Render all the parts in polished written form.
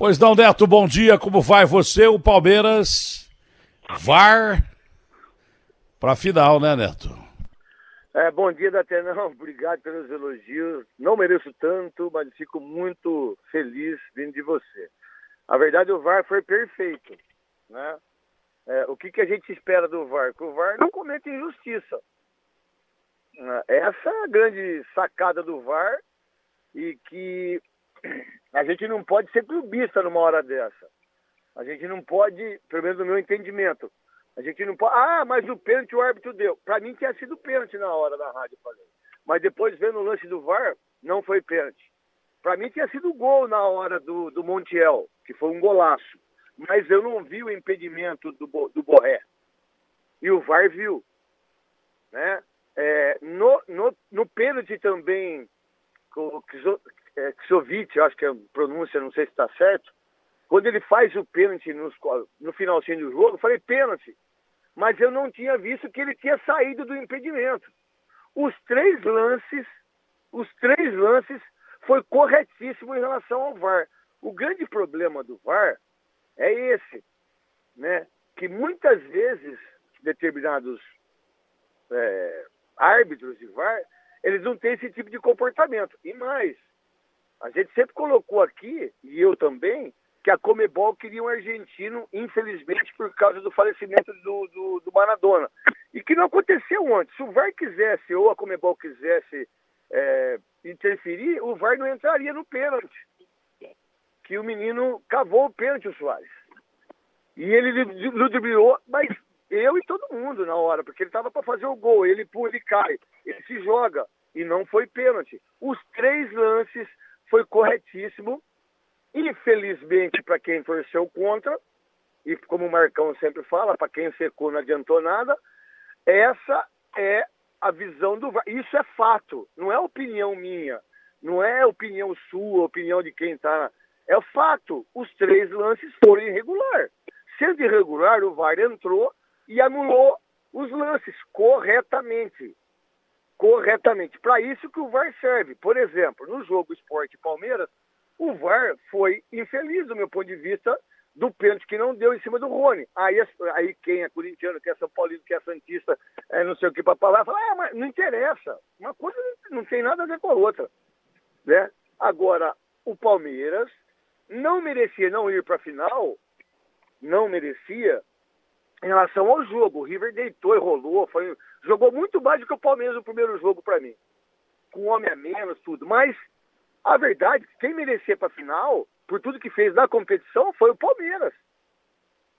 Pois não, Neto, bom dia, como vai você? O Palmeiras, VAR, pra final, né, Neto? Bom dia, Datenão, obrigado pelos elogios. Não mereço tanto, mas fico muito feliz vindo de você. A verdade, o VAR foi perfeito, né? O que a gente espera do VAR? Que o VAR não cometa injustiça. Essa é a grande sacada do VAR e que a gente não pode ser clubista numa hora dessa. A gente não pode, pelo menos no meu entendimento, a gente não pode... mas o pênalti o árbitro deu. Para mim tinha sido pênalti na hora da rádio, eu falei. Mas depois, vendo o lance do VAR, não foi pênalti. Para mim tinha sido gol na hora do Montiel, que foi um golaço. Mas eu não vi o impedimento do Borré. E o VAR viu. Né? No pênalti também, o Ksovic, acho que é a pronúncia, não sei se está certo, quando ele faz o pênalti no finalzinho do jogo, eu falei pênalti. Mas eu não tinha visto que ele tinha saído do impedimento. Os três lances foi corretíssimo em relação ao VAR. O grande problema do VAR é esse, né? Que muitas vezes determinados árbitros de VAR, eles não têm esse tipo de comportamento. E mais, a gente sempre colocou aqui, e eu também, que a Conmebol queria um argentino, infelizmente, por causa do falecimento do Maradona. E que não aconteceu antes. Se o VAR quisesse, ou a Conmebol quisesse interferir, o VAR não entraria no pênalti. Que o menino cavou o pênalti, o Suárez. E ele driblou, mas eu e todo mundo na hora, porque ele estava para fazer o gol. Ele pula, ele cai, ele se joga. E não foi pênalti. Os três lances foi corretíssimo. Infelizmente, para quem torceu contra, e como o Marcão sempre fala, para quem secou não adiantou nada, essa é a visão do VAR. Isso é fato, não é opinião minha, não é opinião sua, opinião de quem está. É fato, os três lances foram irregular. Sendo irregular, o VAR entrou e anulou os lances corretamente. Para isso que o VAR serve. Por exemplo, no jogo Sport Palmeiras, o VAR foi infeliz do meu ponto de vista do pênalti que não deu em cima do Rony. Aí quem é corintiano, quem é São Paulino, quem é santista, não sei o que para falar, fala, mas não interessa. Uma coisa não tem nada a ver com a outra. Né? Agora, o Palmeiras não merecia não ir para a final, não merecia em relação ao jogo. O River deitou e rolou, jogou muito mais do que o Palmeiras no primeiro jogo para mim. Com um homem a menos, tudo. Mas a verdade, quem merecia para a final, por tudo que fez na competição, foi o Palmeiras.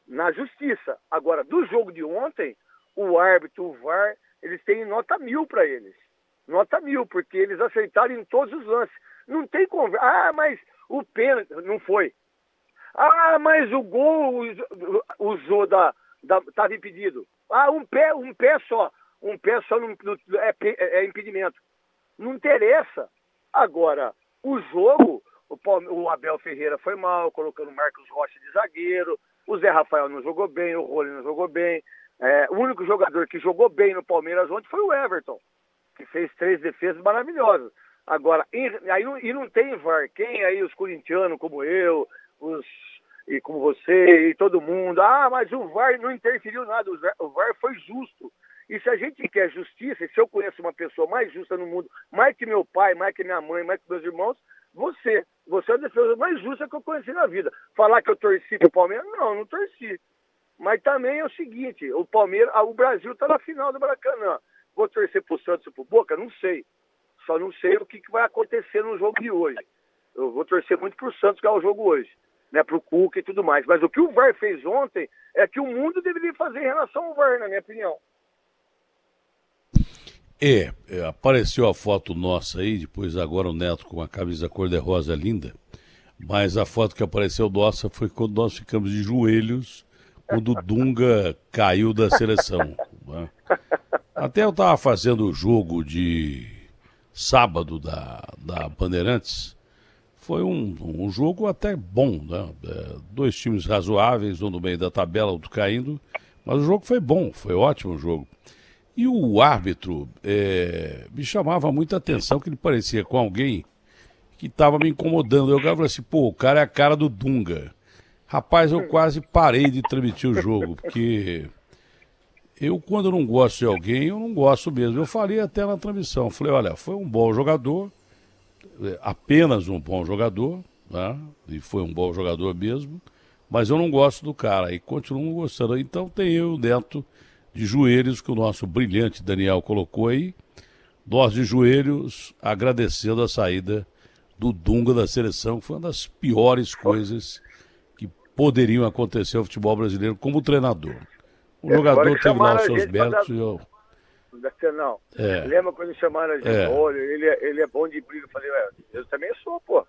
Na justiça. Agora, do jogo de ontem, o árbitro, o VAR, eles têm nota 1000 para eles. Nota 1000, porque eles aceitaram em todos os lances. Não tem conversa. Mas o pênalti não foi. Mas o gol usou estava impedido. Um pé só. Um pé só é impedimento. Não interessa. Agora, o jogo, o Abel Ferreira foi mal, colocando o Marcos Rocha de zagueiro, o Zé Rafael não jogou bem, o Rony não jogou bem. O único jogador que jogou bem no Palmeiras ontem foi o Everton, que fez 3 defesas maravilhosas. Agora, aí não tem VAR. Quem aí, os corintianos como eu, e como você e todo mundo, mas o VAR não interferiu nada, o VAR foi justo. E se a gente quer justiça, e se eu conheço uma pessoa mais justa no mundo, mais que meu pai, mais que minha mãe, mais que meus irmãos, você é a defesa mais justa que eu conheci na vida. Falar que eu torci pro Palmeiras? Não torci. Mas também é o seguinte, o Brasil tá na final do Maracanã. Vou torcer pro Santos e pro Boca? Não sei. Só não sei o que vai acontecer no jogo de hoje. Eu vou torcer muito pro Santos ganhar o jogo hoje, né, pro Cuca e tudo mais. Mas o que o VAR fez ontem é que o mundo deveria fazer em relação ao VAR, na minha opinião. Apareceu a foto nossa aí, depois agora o Neto com uma camisa cor-de-rosa linda, mas a foto que apareceu nossa foi quando nós ficamos de joelhos, quando o Dunga caiu da seleção. Né? Até eu estava fazendo o jogo de sábado da Bandeirantes, foi um jogo até bom, né? 2 times razoáveis, um no meio da tabela, outro caindo, mas o jogo foi bom, foi ótimo o jogo. E o árbitro me chamava muita atenção que ele parecia com alguém que estava me incomodando. Eu falei assim, pô, o cara é a cara do Dunga. Rapaz, eu quase parei de transmitir o jogo, porque eu, quando não gosto de alguém, eu não gosto mesmo. Eu falei até na transmissão, falei, olha, foi um bom jogador, apenas um bom jogador, né? E foi um bom jogador mesmo, mas eu não gosto do cara, e continuo não gostando. Então tem eu dentro de joelhos, que o nosso brilhante Daniel colocou aí, nós de joelhos agradecendo a saída do Dunga da seleção, que foi uma das piores coisas que poderiam acontecer ao futebol brasileiro como treinador. O jogador teve lá os seus méritos. Não. Lembra quando chamaram a gente? Olha, ele é bom de briga. Eu falei, eu também sou, pô.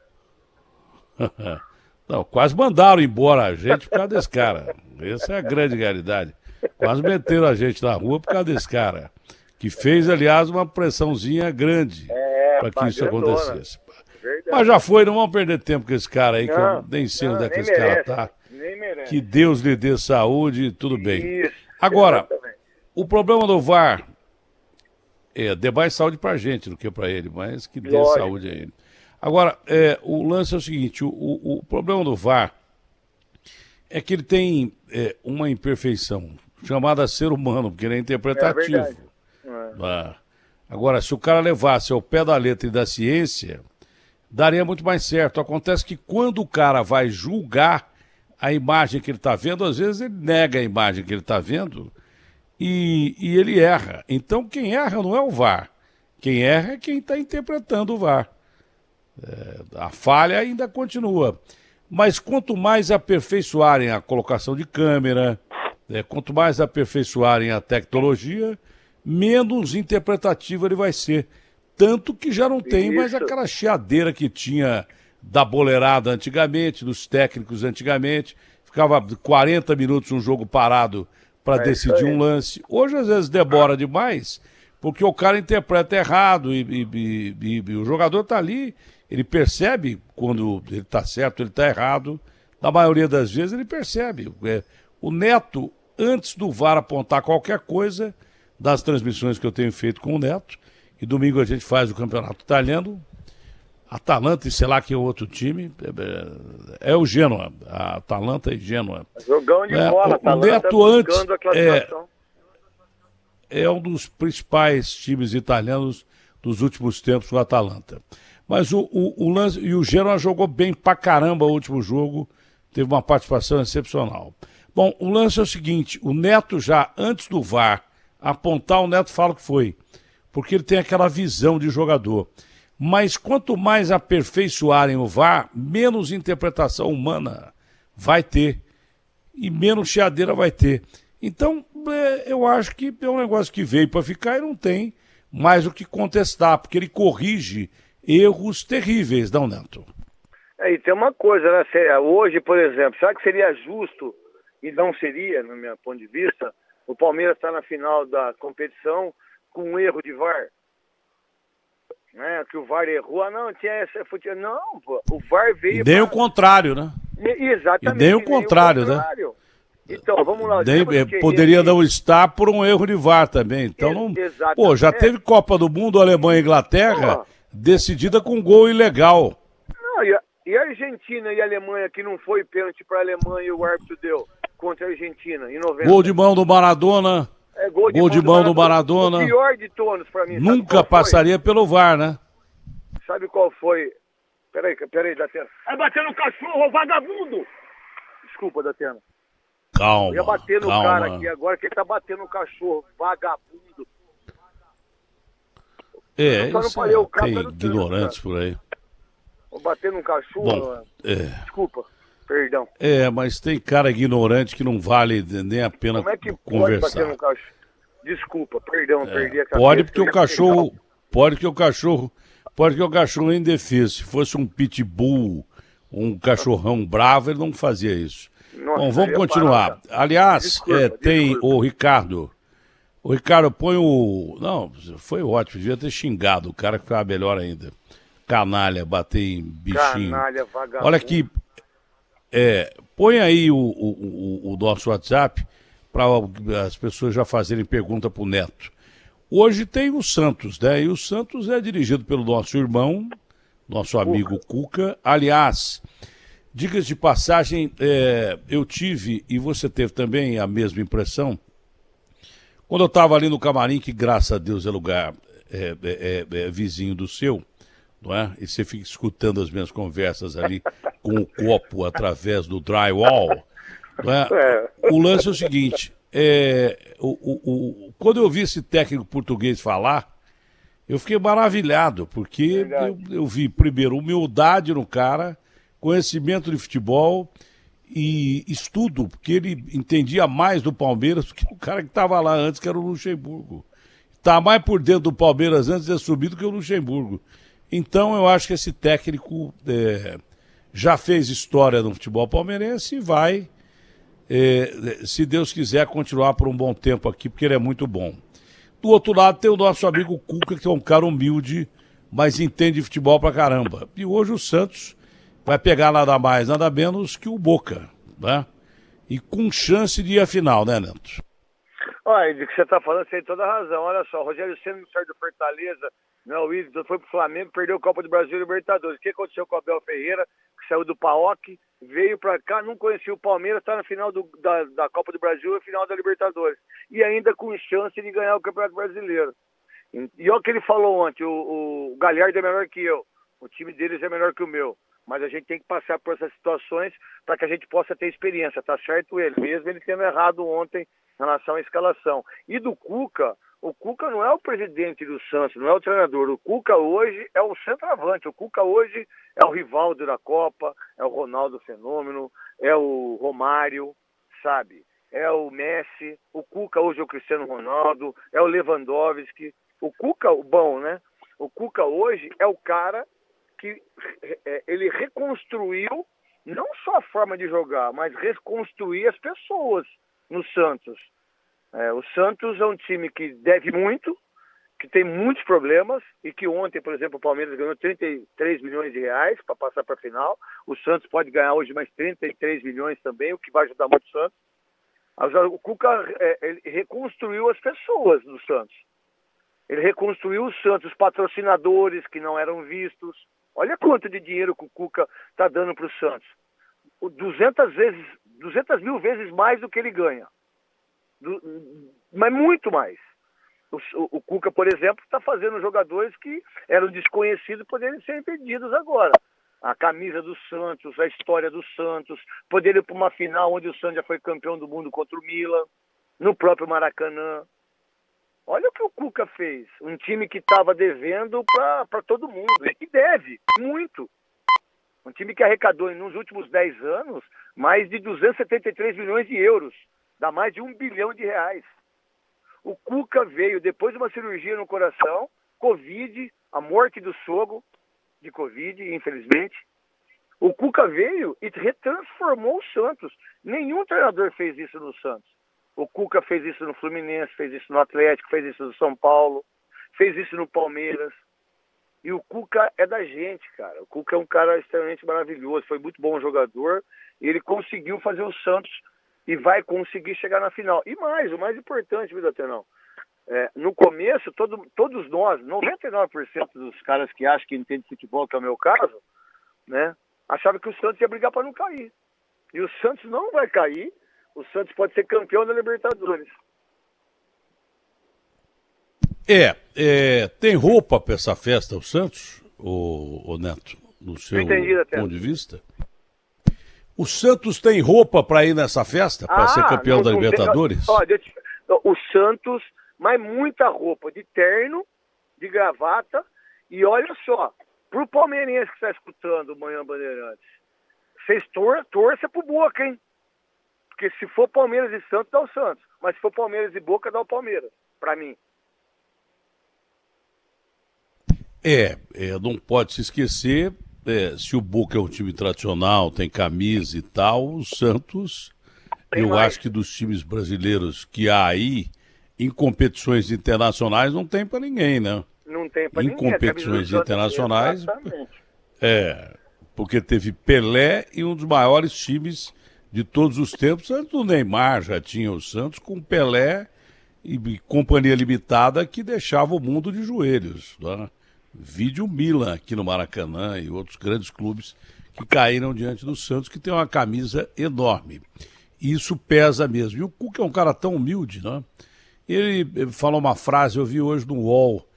Não, quase mandaram embora a gente por causa desse cara. Essa é a grande realidade. Quase meteram a gente na rua por causa desse cara. Que fez, aliás, uma pressãozinha grande para que isso acontecesse. Verdade. Mas já foi, não vamos perder tempo com esse cara aí, que eu nem sei onde é que esse cara tá. Nem merece. Que Deus lhe dê saúde e tudo bem. Isso, agora, exatamente. O problema do VAR dê mais saúde pra gente do que pra ele, mas que dê saúde a ele. Agora, o lance é o seguinte, o problema do VAR é que ele tem uma imperfeição chamada ser humano, porque ele é interpretativo. Agora, se o cara levasse ao pé da letra e da ciência, daria muito mais certo. Acontece que quando o cara vai julgar a imagem que ele está vendo, às vezes ele nega a imagem que ele está vendo e ele erra. Então quem erra não é o VAR. Quem erra é quem está interpretando o VAR. A falha ainda continua. Mas quanto mais aperfeiçoarem a colocação de câmera, quanto mais aperfeiçoarem a tecnologia, menos interpretativo ele vai ser. Tanto que já não tem mais aquela chiadeira que tinha da boleirada antigamente, dos técnicos antigamente. Ficava 40 minutos um jogo parado para decidir um lance. Hoje, às vezes, demora demais, porque o cara interpreta errado e o jogador está ali, ele percebe quando ele está certo, ele está errado. Na maioria das vezes, ele percebe. O Neto, antes do VAR apontar qualquer coisa, das transmissões que eu tenho feito com o Neto, e domingo a gente faz o campeonato italiano, Atalanta e sei lá que é o outro time, é o Genoa, a Atalanta e Genoa. Jogão de bola, o Neto antes é um dos principais times italianos dos últimos tempos, o Atalanta. Mas o lance, e o Genoa jogou bem pra caramba o último jogo, teve uma participação excepcional. Bom, o lance é o seguinte, o Neto já, antes do VAR apontar, o Neto fala que foi, porque ele tem aquela visão de jogador. Mas quanto mais aperfeiçoarem o VAR, menos interpretação humana vai ter e menos chiadeira vai ter. Então, eu acho que é um negócio que veio para ficar e não tem mais o que contestar, porque ele corrige erros terríveis, não, Neto? E tem uma coisa, né? Hoje, por exemplo, será que seria justo, e não seria, no meu ponto de vista, o Palmeiras está na final da competição com um erro de VAR? Que o VAR errou, não, tinha essa futebol. Não, pô, o VAR veio. E nem o contrário, né? Exatamente. E nem o contrário, né? Então, vamos lá. Poderia não estar por um erro de VAR também. Então não. Pô, já teve Copa do Mundo, Alemanha e Inglaterra, decidida com gol ilegal. Não, e a Argentina e a Alemanha, que não foi pênalti para a Alemanha e o árbitro deu contra a Argentina em 90. Gol de mão do Maradona. Gol de mão do Maradona. O pior de todos para mim. Nunca passaria pelo VAR, né? Sabe qual foi? Peraí, Datena. Vai bater no cachorro, vagabundo! Desculpa, Datena. Calma. Eu ia bater no cara aqui agora, que ele tá batendo no cachorro, vagabundo. Tem ignorantes por aí. Vou bater no cachorro. Bom, Desculpa. Perdão. Mas tem cara ignorante que não vale nem a pena conversar. Como é que pode bater no cachorro? Desculpa, perdão, perdi a cabeça. Pode porque o cachorro é indefeso. Se fosse um pitbull, um cachorrão bravo, ele não fazia isso. Nossa, bom, vamos continuar. Aliás, tem o Ricardo. O Ricardo põe o... Não, foi ótimo, devia ter xingado o cara que ficava melhor ainda. Canalha, bater em bichinho. Canalha, vagabundo. Olha aqui. Põe aí o nosso WhatsApp para as pessoas já fazerem pergunta para o Neto. Hoje tem o Santos, né? E o Santos é dirigido pelo nosso irmão nosso amigo Cuca. Aliás, dicas de passagem, eu tive, e você teve também a mesma impressão, quando eu estava ali no camarim, que graças a Deus é lugar vizinho do seu, não é? E você fica escutando as minhas conversas ali com o copo através do drywall, não é? O lance é o seguinte, quando eu vi esse técnico português falar, eu fiquei maravilhado, porque eu vi, primeiro, humildade no cara, conhecimento de futebol e estudo, porque ele entendia mais do Palmeiras do que o cara que estava lá antes, que era o Luxemburgo. Está mais por dentro do Palmeiras antes de ter subido que o Luxemburgo. Então eu acho que esse técnico já fez história no futebol palmeirense e vai, se Deus quiser, continuar por um bom tempo aqui, porque ele é muito bom. Do outro lado tem o nosso amigo Cuca, que é um cara humilde, mas entende de futebol pra caramba. E hoje o Santos vai pegar nada mais, nada menos que o Boca, né? E com chance de ir à final, né, Neto? Olha, de que você está falando, você tem toda a razão. Olha só, o Rogério Ceni não saiu do Fortaleza, não é o ídolo, foi pro Flamengo, perdeu a Copa do Brasil e Libertadores. O que aconteceu com o Abel Ferreira, que saiu do PAOK, veio para cá, não conhecia o Palmeiras, está na final da Copa do Brasil e final da Libertadores. E ainda com chance de ganhar o Campeonato Brasileiro. E olha o que ele falou ontem, o Galhardo é melhor que eu, o time deles é melhor que o meu. Mas a gente tem que passar por essas situações para que a gente possa ter experiência, tá certo ele, mesmo ele tendo errado ontem em relação à escalação. E do Cuca, o Cuca não é o presidente do Santos, não é o treinador, o Cuca hoje é o centroavante, o Cuca hoje é o Rivaldo da Copa, é o Ronaldo Fenômeno, é o Romário, sabe? É o Messi, o Cuca hoje é o Cristiano Ronaldo, é o Lewandowski, o Cuca, o bom, né? O Cuca hoje é o cara que ele reconstruiu não só a forma de jogar, mas reconstruir as pessoas no Santos. O Santos é um time que deve muito, que tem muitos problemas e que ontem, por exemplo, o Palmeiras ganhou 33 milhões de reais para passar para a final. O Santos pode ganhar hoje mais 33 milhões também, o que vai ajudar muito o Santos. O Cuca ele reconstruiu as pessoas do Santos. Ele reconstruiu o Santos, os patrocinadores que não eram vistos. Olha quanto de dinheiro que o Cuca está dando para o Santos. 200 mil vezes mais do que ele ganha. Mas muito mais. O Cuca, por exemplo, está fazendo jogadores que eram desconhecidos poderem ser vendidos agora. A camisa do Santos, a história do Santos, poder ir para uma final onde o Santos já foi campeão do mundo contra o Milan, no próprio Maracanã. Olha o que o Cuca fez. Um time que estava devendo para todo mundo. E que deve, muito. Um time que arrecadou nos últimos 10 anos mais de 273 milhões de euros. Dá mais de 1 bilhão de reais. O Cuca veio depois de uma cirurgia no coração, Covid, a morte do sogro de Covid, infelizmente. O Cuca veio e retransformou o Santos. Nenhum treinador fez isso no Santos. O Cuca fez isso no Fluminense, fez isso no Atlético, fez isso no São Paulo, fez isso no Palmeiras. E o Cuca é da gente, cara. O Cuca é um cara extremamente maravilhoso, foi muito bom jogador. E ele conseguiu fazer o Santos e vai conseguir chegar na final. E mais, o mais importante, viu, Datenão? No começo, todos nós, 99% dos caras que acham que entendem futebol, que é o meu caso, né, achavam que o Santos ia brigar para não cair. E o Santos não vai cair. O Santos pode ser campeão da Libertadores. Tem roupa para essa festa, o Santos, o Neto, no seu ponto de vista? O Santos tem roupa para ir nessa festa, para ser campeão da Libertadores? O Santos, mas muita roupa, de terno, de gravata, e olha só, pro palmeirense que está escutando o Manhã Bandeirantes, vocês torça pro Boca, hein? Porque se for Palmeiras e Santos, dá o Santos. Mas se for Palmeiras e Boca, dá o Palmeiras, pra mim. Não pode se esquecer, se o Boca é um time tradicional, tem camisa e tal, o Santos, acho que dos times brasileiros que há aí, em competições internacionais, não tem pra ninguém, né? Não tem pra ninguém. Em competições internacionais, porque teve Pelé e um dos maiores times de todos os tempos, antes do Neymar já tinha o Santos, com Pelé e companhia limitada que deixava o mundo de joelhos, né? Vide o Milan aqui no Maracanã e outros grandes clubes que caíram diante do Santos, que tem uma camisa enorme. Isso pesa mesmo. E o Cuca é um cara tão humilde, né? Ele falou uma frase, eu vi hoje no UOL,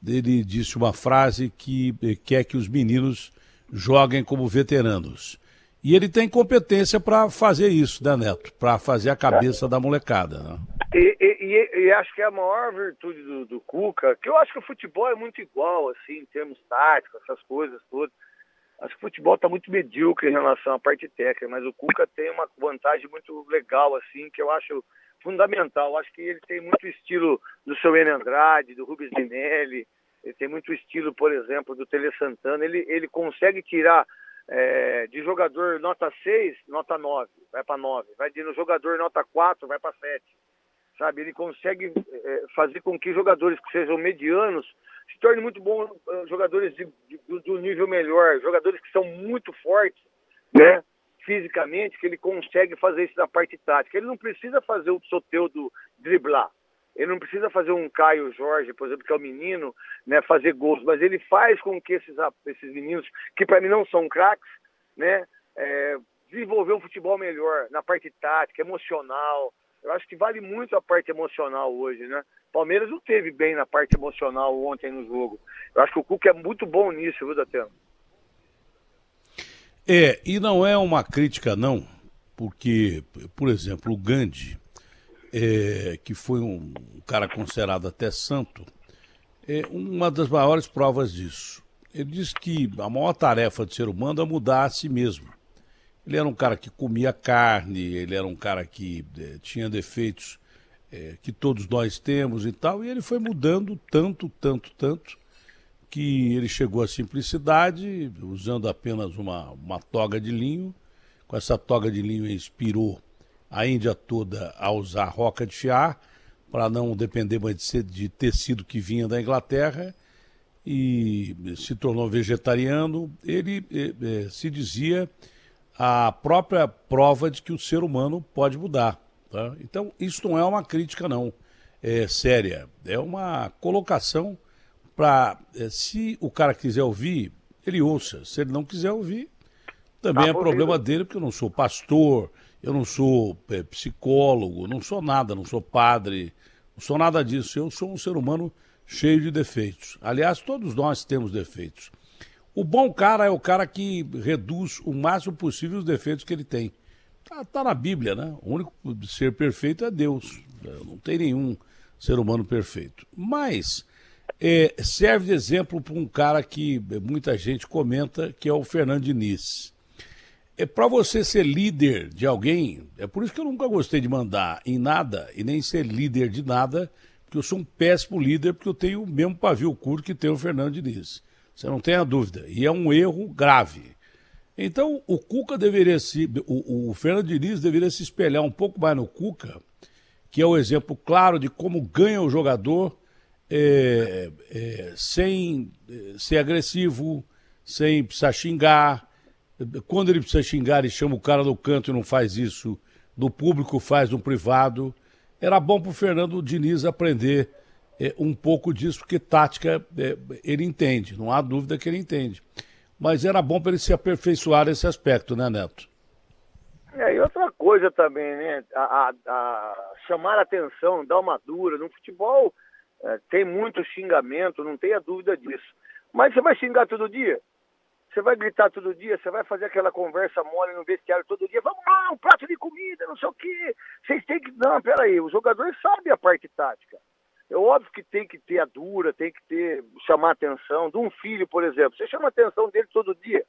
ele disse uma frase que quer que os meninos joguem como veteranos. E ele tem competência para fazer isso, né, Neto? Para fazer a cabeça da molecada, né? E acho que é a maior virtude do Cuca, que eu acho que o futebol é muito igual, assim, em termos táticos, essas coisas todas. Acho que o futebol está muito medíocre em relação à parte técnica, mas o Cuca tem uma vantagem muito legal, assim, que eu acho fundamental. Acho que ele tem muito estilo do seu Enio Andrade, do Rubens Minelli, ele tem muito estilo, por exemplo, do Tele Santana. Ele consegue tirar de jogador nota 6, nota 9, vai para 9. Vai de jogador nota 4, vai para 7. Sabe? Ele consegue fazer com que jogadores que sejam medianos se tornem muito bons jogadores do nível melhor, jogadores que são muito fortes, né? Fisicamente, que ele consegue fazer isso na parte tática. Ele não precisa fazer o Soteldo driblar. Ele não precisa fazer um Caio Jorge, por exemplo, que é o menino, né, fazer gols, mas ele faz com que esses meninos, que para mim não são craques, né, desenvolver um futebol melhor na parte tática, emocional. Eu acho que vale muito a parte emocional hoje, né? Palmeiras não teve bem na parte emocional ontem no jogo. Eu acho que o Cuca é muito bom nisso, viu, Datena? E não é uma crítica, não, porque, por exemplo, o Gandhi, que foi um cara considerado até santo, é uma das maiores provas disso. Ele diz que a maior tarefa do ser humano é mudar a si mesmo. Ele era um cara que comia carne, ele era um cara que tinha defeitos que todos nós temos e tal, e ele foi mudando tanto, que ele chegou à simplicidade, usando apenas uma toga de linho. Com essa toga de linho, ele inspirou a Índia toda a usar roca de fiar, para não depender mais de tecido que vinha da Inglaterra, e se tornou vegetariano. Ele se dizia a própria prova de que o ser humano pode mudar. Tá? Então, isso não é uma crítica, não, séria. É uma colocação para, se o cara quiser ouvir, ele ouça. Se ele não quiser ouvir, também é problema dele, porque eu não sou pastor, eu não sou psicólogo, não sou nada, não sou padre, não sou nada disso. Eu sou um ser humano cheio de defeitos. Aliás, todos nós temos defeitos. O bom cara é o cara que reduz o máximo possível os defeitos que ele tem. Tá na Bíblia, né? O único ser perfeito é Deus. Não tem nenhum ser humano perfeito. Mas serve de exemplo para um cara que muita gente comenta, que é o Fernando Diniz. Para você ser líder de alguém, é por isso que eu nunca gostei de mandar em nada e nem ser líder de nada, porque eu sou um péssimo líder, porque eu tenho o mesmo pavio curto que tem o Fernando Diniz. Você não tem a dúvida. E é um erro grave. Então, o Cuca deveria o Fernando Diniz deveria se espelhar um pouco mais no Cuca, que é o exemplo claro de como ganha o jogador sem ser agressivo, sem precisar xingar. Quando ele precisa xingar, ele chama o cara no canto e não faz isso. No público faz, no privado. Era bom para o Fernando Diniz aprender um pouco disso, porque tática ele entende, não há dúvida que ele entende. Mas era bom para ele se aperfeiçoar nesse aspecto, né, Neto? E outra coisa também, né? Chamar a atenção, dar uma dura. No futebol tem muito xingamento, não tenha dúvida disso. Mas você vai xingar todo dia? Você vai gritar todo dia? Você vai fazer aquela conversa mole no vestiário todo dia? Vamos lá, um prato de comida, não sei o quê. Vocês têm que... Não, peraí, o jogador sabe a parte tática. É óbvio que tem que ter a dura, tem que chamar a atenção. De um filho, por exemplo, você chama a atenção dele todo dia,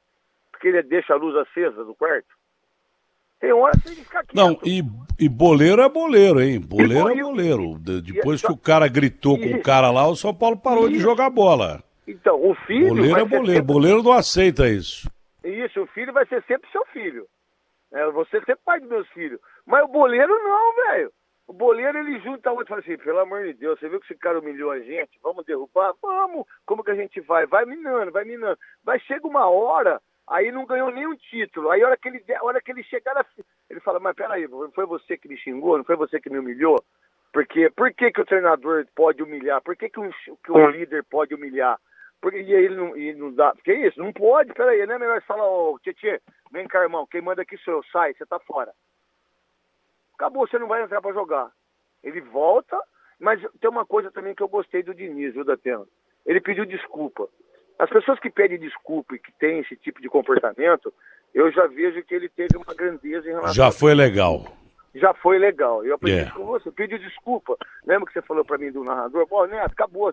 porque ele deixa a luz acesa do quarto. Tem hora que tem que ficar quieto. Não, e boleiro é boleiro, hein? Boleiro é boleiro. Depois que o cara gritou com o cara lá, o São Paulo parou de jogar bola. Então, o filho... Boleiro é boleiro, sempre... boleiro não aceita isso. Isso, o filho vai ser sempre seu filho. Você é sempre pai dos meus filhos. Mas o boleiro não, velho. O boleiro, ele junta outro e fala assim, pelo amor de Deus, você viu que esse cara humilhou a gente? Vamos derrubar? Vamos! Como que a gente vai? Vai minando, vai minando. Mas chega uma hora, aí não ganhou nenhum título. Aí a hora que ele chegar, ele fala, mas peraí, não foi você que me xingou? Não foi você que me humilhou? Por que o treinador pode humilhar? Por que um líder pode humilhar? E aí ele não dá. Porque é isso, não pode, peraí, não é melhor falar, ô Tietê, vem cá, irmão, quem manda aqui sou eu, sai, você tá fora. Acabou, você não vai entrar pra jogar. Ele volta, mas tem uma coisa também que eu gostei do Diniz, viu, Datena? Ele pediu desculpa. As pessoas que pedem desculpa e que têm esse tipo de comportamento, eu já vejo que ele teve uma grandeza em relação Já foi legal. Já foi legal. Eu aprendi isso com você, pediu desculpa. Lembra que você falou pra mim do narrador? Pô, Neto, acabou.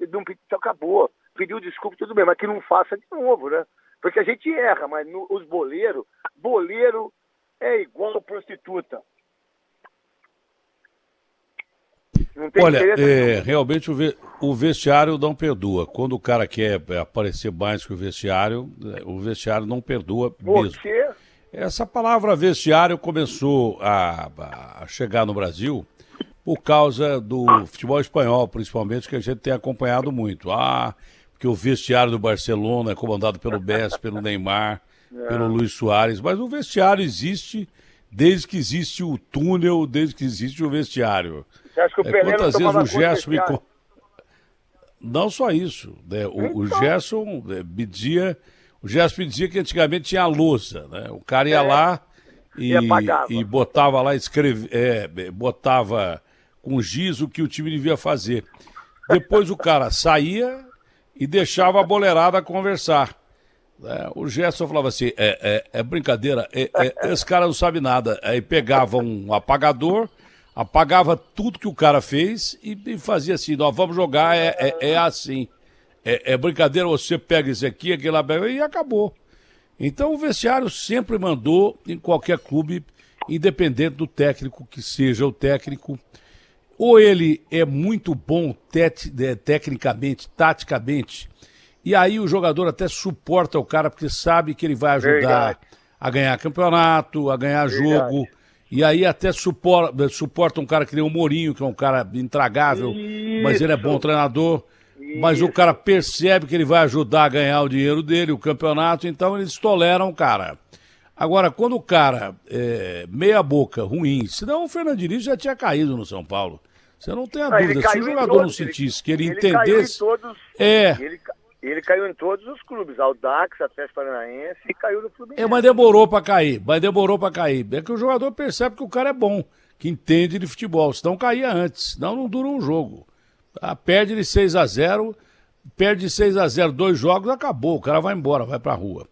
Não, acabou. Pediu desculpa, tudo bem, mas que não faça de novo, né? Porque a gente erra, mas os boleiro é igual prostituta. Olha, realmente o vestiário não perdoa. Quando o cara quer aparecer mais que o vestiário não perdoa mesmo. Por quê? Essa palavra vestiário começou a chegar no Brasil por causa do futebol espanhol, principalmente, que a gente tem acompanhado muito. Porque o vestiário do Barcelona é comandado pelo Messi, pelo Neymar, pelo Luis Suárez, mas o vestiário existe desde que existe o túnel, desde que existe o vestiário. Você acha que o Pelé quantas não vezes o Gerson me... vestiário? Não só isso, né? O Então. Gerson pedia... O Gerson me dizia que antigamente tinha a lousa, né? O cara ia lá e botava lá, botava com giz o que o time devia fazer. Depois o cara saía e deixava a boleirada conversar. Né? O Gerson falava assim, é brincadeira, esse cara não sabe nada. Aí pegava um apagador, apagava tudo que o cara fez e fazia assim, nós vamos jogar, é assim. É brincadeira, você pega isso aqui, aquele lá, e acabou. Então o vestiário sempre mandou em qualquer clube, independente do técnico que seja o técnico. Ou ele é muito bom tecnicamente, taticamente, e aí o jogador até suporta o cara, porque sabe que ele vai ajudar a ganhar campeonato, a ganhar jogo, e aí até suporta um cara que nem o Mourinho, que é um cara intragável, mas ele é bom treinador. Mas o cara percebe que ele vai ajudar a ganhar o dinheiro dele, o campeonato, então eles toleram o cara. Agora, quando o cara meia boca, ruim, senão o Fernando Diniz já tinha caído no São Paulo. Você não tem a dúvida. Se o jogador não sentisse que ele entendesse... Ele caiu em todos os clubes, Audax, Atlético Paranaense, e caiu no Fluminense. Mas demorou pra cair. É que o jogador percebe que o cara é bom, que entende de futebol, senão caía antes, senão não dura um jogo. Perde de 6-0, 2 jogos, acabou, o cara vai embora, vai pra rua.